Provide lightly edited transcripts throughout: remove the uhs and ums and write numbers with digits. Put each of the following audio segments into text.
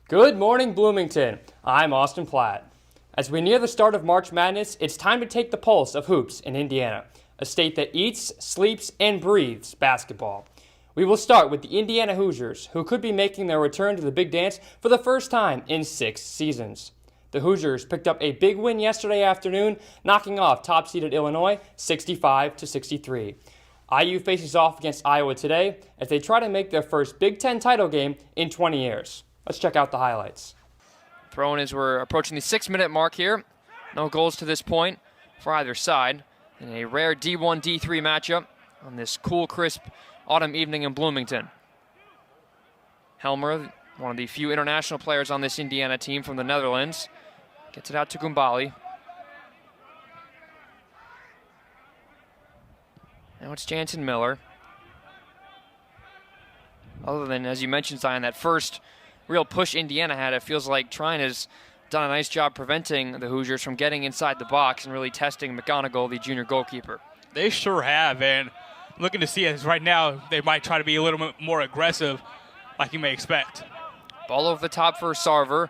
Good morning, Bloomington. I'm Austin Platt. As we near the start of March Madness, it's time to take the pulse of hoops in Indiana, a state that eats, sleeps, and breathes basketball. We will start with the Indiana Hoosiers, who could be making their return to the big dance for the first time in 6 seasons. The Hoosiers picked up a big win yesterday afternoon, knocking off top-seeded Illinois 65-63. IU faces off against Iowa today as they try to make their first Big Ten title game in 20 years. Let's check out the highlights. Throw-in as we're approaching the 6-minute mark here. No goals to this point for either side. In a rare D1, D3 matchup on this cool, crisp autumn evening in Bloomington. Helmer, one of the few international players on this Indiana team from the Netherlands, gets it out to Gumbali. Now it's Jansen Miller. Other than, as you mentioned, Zion, that first real push Indiana had, it feels like Trine has done a nice job preventing the Hoosiers from getting inside the box and really testing McGonigal, the junior goalkeeper. They sure have, and looking to see as right now they might try to be a little bit more aggressive like you may expect. Ball over the top for Sarver.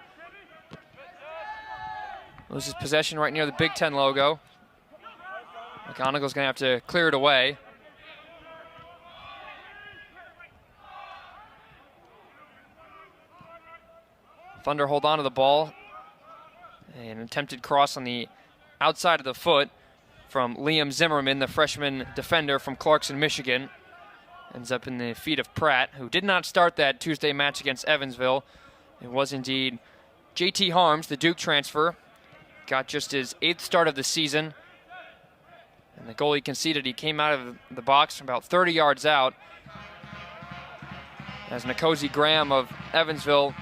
Loses possession right near the Big Ten logo. McGonigal's going to have to clear it away. Thunder hold on to the ball. An attempted cross on the outside of the foot from Liam Zimmerman, the freshman defender from Clarkson, Michigan. Ends up in the feet of Pratt, who did not start that Tuesday match against Evansville. It was indeed J.T. Harms, the Duke transfer. Got just his 8th start of the season. And the goal he conceded, he came out of the box from about 30 yards out. As Nkosi Graham of Evansville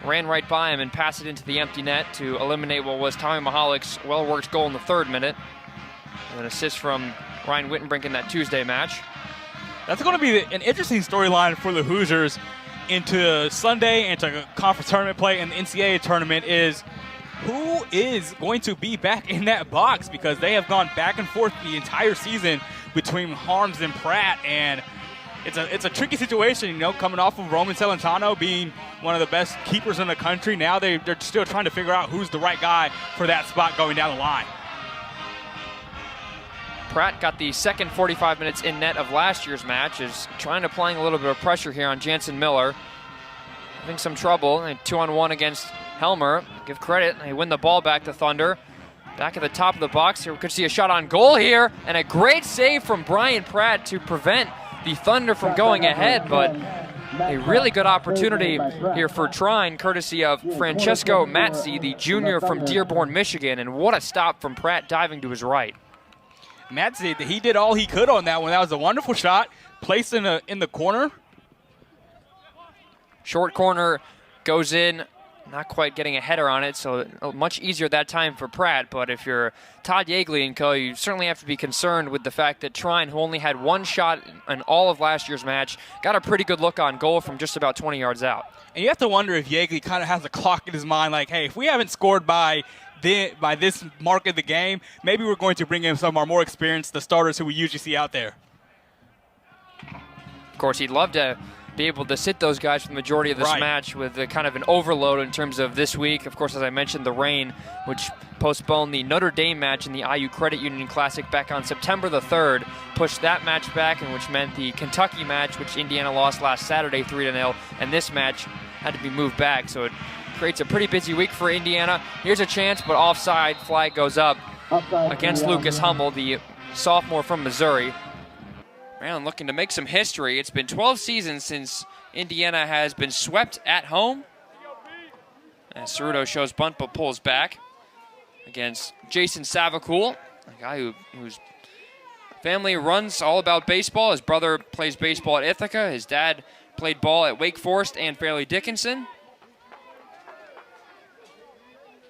ran right by him and passed it into the empty net to eliminate what was Tommy Mahalik's well-worked goal in the 3rd minute. And an assist from Ryan Wittenbrink in that Tuesday match. That's going to be an interesting storyline for the Hoosiers into Sunday, into conference tournament play and the NCAA tournament is who is going to be back in that box, because they have gone back and forth the entire season between Harms and Pratt, and it's a tricky situation, you know, coming off of Roman Celentano being one of the best keepers in the country. Now they're still trying to figure out who's the right guy for that spot going down the line. Pratt got the second 45 minutes in net of last year's match, is applying a little bit of pressure here on Jansen Miller. Having some trouble, 2-on-1 against Helmer. Give credit, they win the ball back to Thunder. Back at the top of the box here, we could see a shot on goal here, and a great save from Brian Pratt to prevent the Thunder from going ahead, but a really good opportunity here for Trine, courtesy of Francesco Mazzi, the junior from Dearborn, Michigan, and what a stop from Pratt diving to his right. Mazzi, he did all he could on that one. That was a wonderful shot, placed in the corner. Short corner goes in, not quite getting a header on it, so much easier that time for Pratt. But if you're Todd Yeagley and co, you certainly have to be concerned with the fact that Trine, who only had one shot in all of last year's match, got a pretty good look on goal from just about 20 yards out. And you have to wonder if Yeagley kind of has a clock in his mind, like, hey, if we haven't scored by this mark of the game, maybe we're going to bring in some of our more experienced, the starters who we usually see out there. Of course, he'd love to be able to sit those guys for the majority of this match with a kind of an overload in terms of this week. Of course, as I mentioned, the rain, which postponed the Notre Dame match in the IU Credit Union Classic back on September the 3rd, pushed that match back, and which meant the Kentucky match, which Indiana lost last Saturday 3-0, and this match had to be moved back. So it creates a pretty busy week for Indiana. Here's a chance, but offside, flag goes up against Lucas Hummel, the sophomore from Missouri. Maryland looking to make some history. It's been 12 seasons since Indiana has been swept at home. As Ceruto shows bunt but pulls back against Jason Savacool, a guy whose family runs all about baseball. His brother plays baseball at Ithaca. His dad played ball at Wake Forest and Fairleigh Dickinson.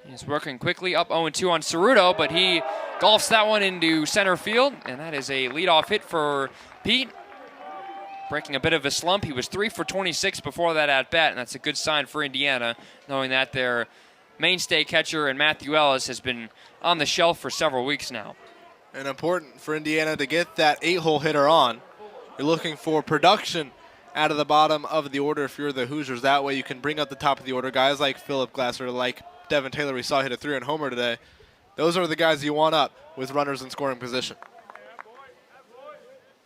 He's working quickly up 0-2 on Ceruto, but he golfs that one into center field, and that is a leadoff hit for Pete. Breaking a bit of a slump. He was 3 for 26 before that at-bat, and that's a good sign for Indiana, knowing that their mainstay catcher and Matthew Ellis has been on the shelf for several weeks now. And important for Indiana to get that 8-hole hitter on. You're looking for production out of the bottom of the order if you're the Hoosiers. That way you can bring up the top of the order. Guys like Philip Glasser, like Devin Taylor, we saw hit a 3-run homer today. Those are the guys you want up with runners in scoring position.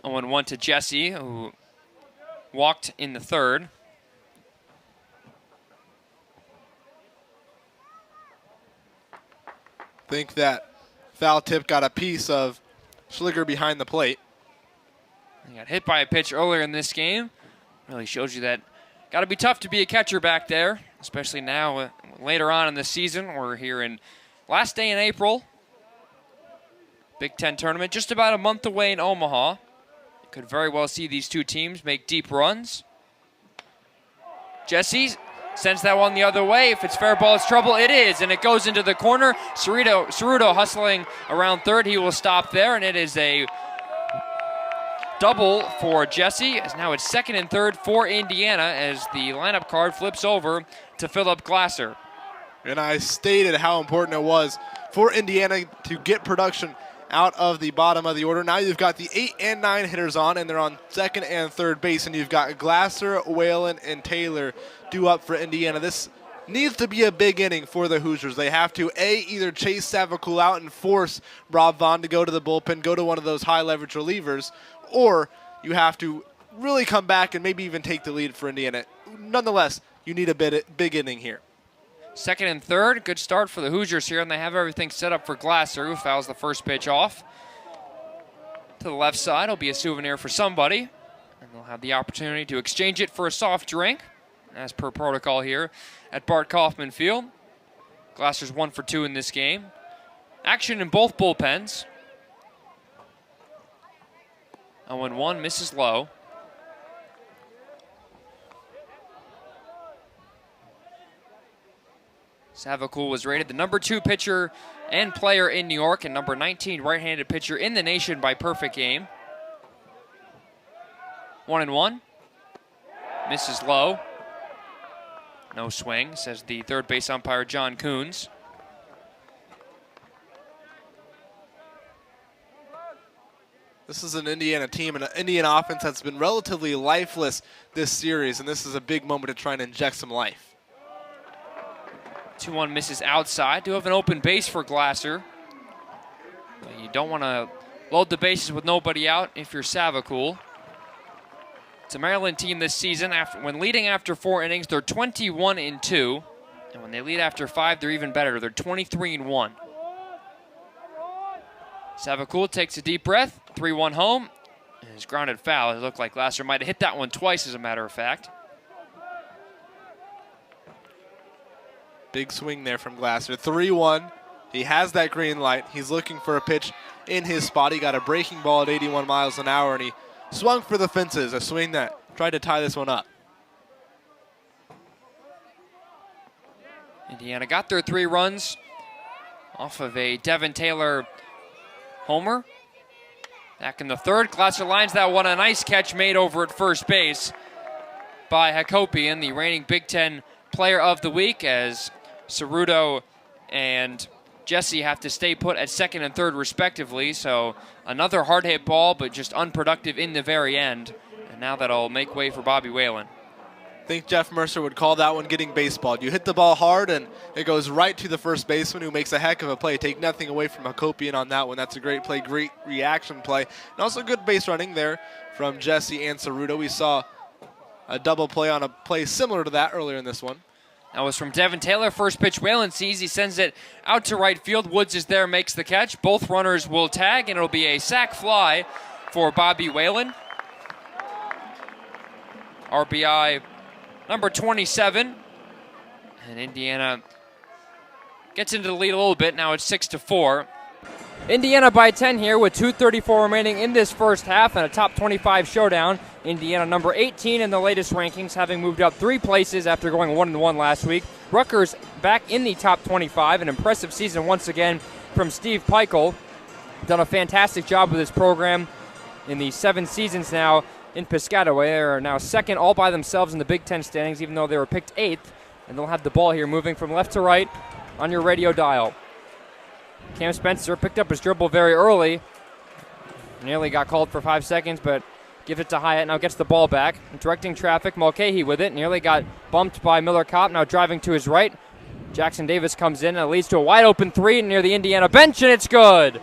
0-1 to Jesse, who walked in the third. Think that foul tip got a piece of Schliger behind the plate. He got hit by a pitch earlier in this game. Really shows you that got to be tough to be a catcher back there, especially now later on in the season. We're here in last day in April. Big Ten tournament just about a month away in Omaha. You could very well see these two teams make deep runs. Jesse sends that one the other way. If it's fair ball, it's trouble. It is, and it goes into the corner. Ceruto hustling around third. He will stop there, and it is a double for Jesse, as now it's second and third for Indiana as the lineup card flips over to Philip Glasser. And I stated how important it was for Indiana to get production out of the bottom of the order. Now you've got the 8 and 9 hitters on, and they're on second and third base, and you've got Glasser, Whalen, and Taylor due up for Indiana. This needs to be a big inning for the Hoosiers. They have to, A, either chase Savakul out and force Rob Vaughn to go to the bullpen, go to one of those high-leverage relievers, or you have to really come back and maybe even take the lead for Indiana. Nonetheless, you need a big inning here. Second and third, good start for the Hoosiers here, and they have everything set up for Glasser, who fouls the first pitch off. To the left side will be a souvenir for somebody, and they'll have the opportunity to exchange it for a soft drink, as per protocol here at Bart Kaufman Field. Glasser's 1 for 2 in this game. Action in both bullpens. 0-1, misses low. Savakul was rated the number 2 pitcher and player in New York and number 19 right-handed pitcher in the nation by Perfect Game. 1-1. Misses low. No swing, says the third base umpire, John Coons. This is an Indiana team and an Indiana offense that's been relatively lifeless this series, and this is a big moment to try and inject some life. 2-1 misses outside. Do have an open base for Glasser. But you don't want to load the bases with nobody out if you're Savakul. It's a Maryland team this season. When leading after 4 innings, they're 21-2. And when they lead after 5, they're even better. They're 23-1. Savakul takes a deep breath. 3-1 home. And his grounded foul. It looked like Glasser might have hit that one twice, as a matter of fact. Big swing there from Glasser. 3-1. He has that green light. He's looking for a pitch in his spot. He got a breaking ball at 81 miles an hour, and he swung for the fences, a swing that tried to tie this one up. Indiana got their 3 runs off of a Devin Taylor homer. Back in the third, Glasser lines that one. A nice catch made over at first base by Hakopian, the reigning Big Ten Player of the Week, as Ceruto and Jesse have to stay put at second and third respectively. So another hard hit ball, but just unproductive in the very end. And now that'll make way for Bobby Whalen. I think Jeff Mercer would call that one getting baseballed. You hit the ball hard, and it goes right to the first baseman, who makes a heck of a play. Take nothing away from Hakopian on that one. That's a great play, great reaction play. And also good base running there from Jesse and Ceruto. We saw a double play on a play similar to that earlier in this one. That was from Devin Taylor. First pitch, Whalen sees. He sends it out to right field. Woods is there, makes the catch. Both runners will tag, and it'll be a sac fly for Bobby Whalen. RBI number 27. And Indiana gets into the lead a little bit. Now it's 6-4. Indiana by 10 here with 2:34 remaining in this first half and a top 25 showdown. Indiana number 18 in the latest rankings, having moved up 3 places after going 1-1 last week. Rutgers back in the top 25. An impressive season once again from Steve Peichel. Done a fantastic job with his program in the 7 seasons now in Piscataway. They are now second all by themselves in the Big Ten standings, even though they were picked 8th. And they'll have the ball here moving from left to right on your radio dial. Cam Spencer picked up his dribble very early. Nearly got called for 5 seconds, but Gives it to Hyatt, now gets the ball back. Directing traffic, Mulcahy with it. Nearly got bumped by Miller Kopp, now driving to his right. Jackson Davis comes in, and it leads to a wide open three near the Indiana bench, and it's good.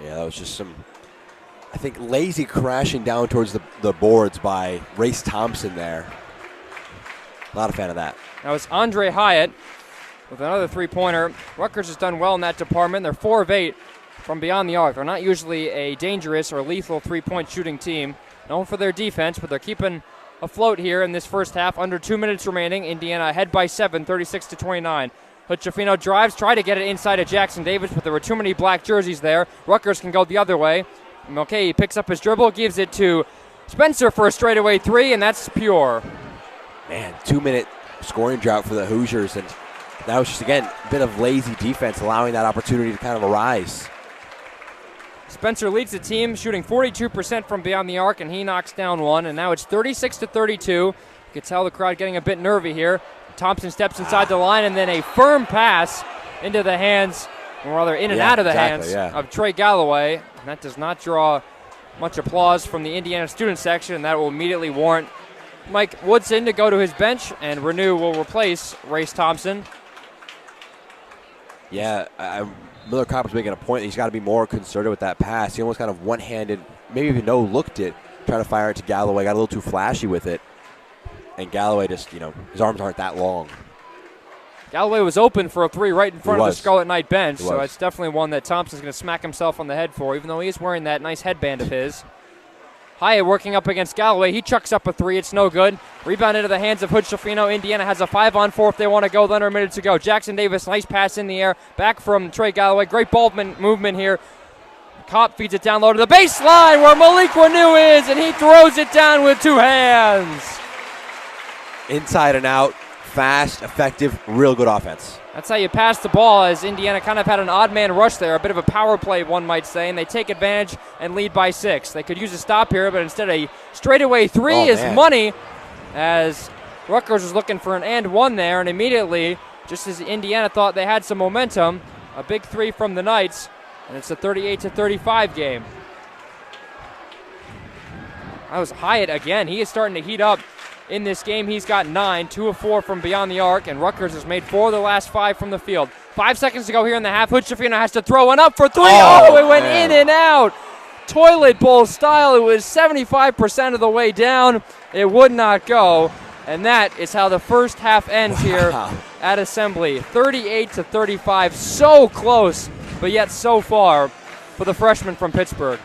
Yeah, that was just some, I think, lazy crashing down towards the boards by Race Thompson there. Not a fan of that. Now it's Andre Hyatt with another three-pointer. Rutgers has done well in that department. They're 4 of 8 from beyond the arc. They're not usually a dangerous or lethal three-point shooting team, known for their defense, but they're keeping afloat here in this first half. Under 2 minutes remaining. Indiana ahead by 7, 36-29. Hutchafino drives, try to get it inside of Jackson Davis, but there were too many black jerseys there. Rutgers can go the other way. Okay, picks up his dribble, gives it to Spencer for a straightaway three, and that's pure. Man, 2-minute scoring drought for the Hoosiers, and that was just, again, a bit of lazy defense, allowing that opportunity to kind of arise. Spencer leads the team, shooting 42% from beyond the arc, and he knocks down one, and now it's 36-32. You can tell the crowd getting a bit nervy here. Thompson steps inside the line, and then a firm pass into the hands, or rather in and out of the hands of Trey Galloway. And that does not draw much applause from the Indiana student section, and that will immediately warrant Mike Woodson to go to his bench, and Renew will replace Race Thompson. Yeah, Miller Kopp was making a point that he's got to be more concerted with that pass. He almost kind of one-handed, maybe even no-looked it, trying to fire it to Galloway. Got a little too flashy with it. And Galloway just, his arms aren't that long. Galloway was open for a three right in front of the Scarlet Knight bench, so it's definitely one that Thompson's going to smack himself on the head for, even though he is wearing that nice headband of his. Hyatt working up against Galloway. He chucks up a three. It's no good. Rebound into the hands of Hutchafino. Indiana has a 5-on-4 if they want to go. Under a minute to go. Jackson Davis, nice pass in the air. Back from Trey Galloway. Great ball movement here. Kopp feeds it down low to the baseline where Malik Renew is, and he throws it down with two hands. Inside and out, fast, effective, real good offense. That's how you pass the ball, as Indiana kind of had an odd man rush there, a bit of a power play, one might say, and they take advantage and lead by 6. They could use a stop here, but instead a straightaway three is money, as Rutgers was looking for an and one there, and immediately, just as Indiana thought they had some momentum, a big three from the Knights, and it's a 38-35 game. That was Hyatt again. He is starting to heat up in this game. He's got 9, 2 of 4 from beyond the arc, and Rutgers has made 4 of the last 5 from the field. 5 seconds to go here in the half. Hutchafino has to throw one up for 3. It went in and out. Toilet bowl style. It was 75% of the way down. It would not go, and that is how the first half ends here at Assembly. 38-35, so close, but yet so far for the freshman from Pittsburgh.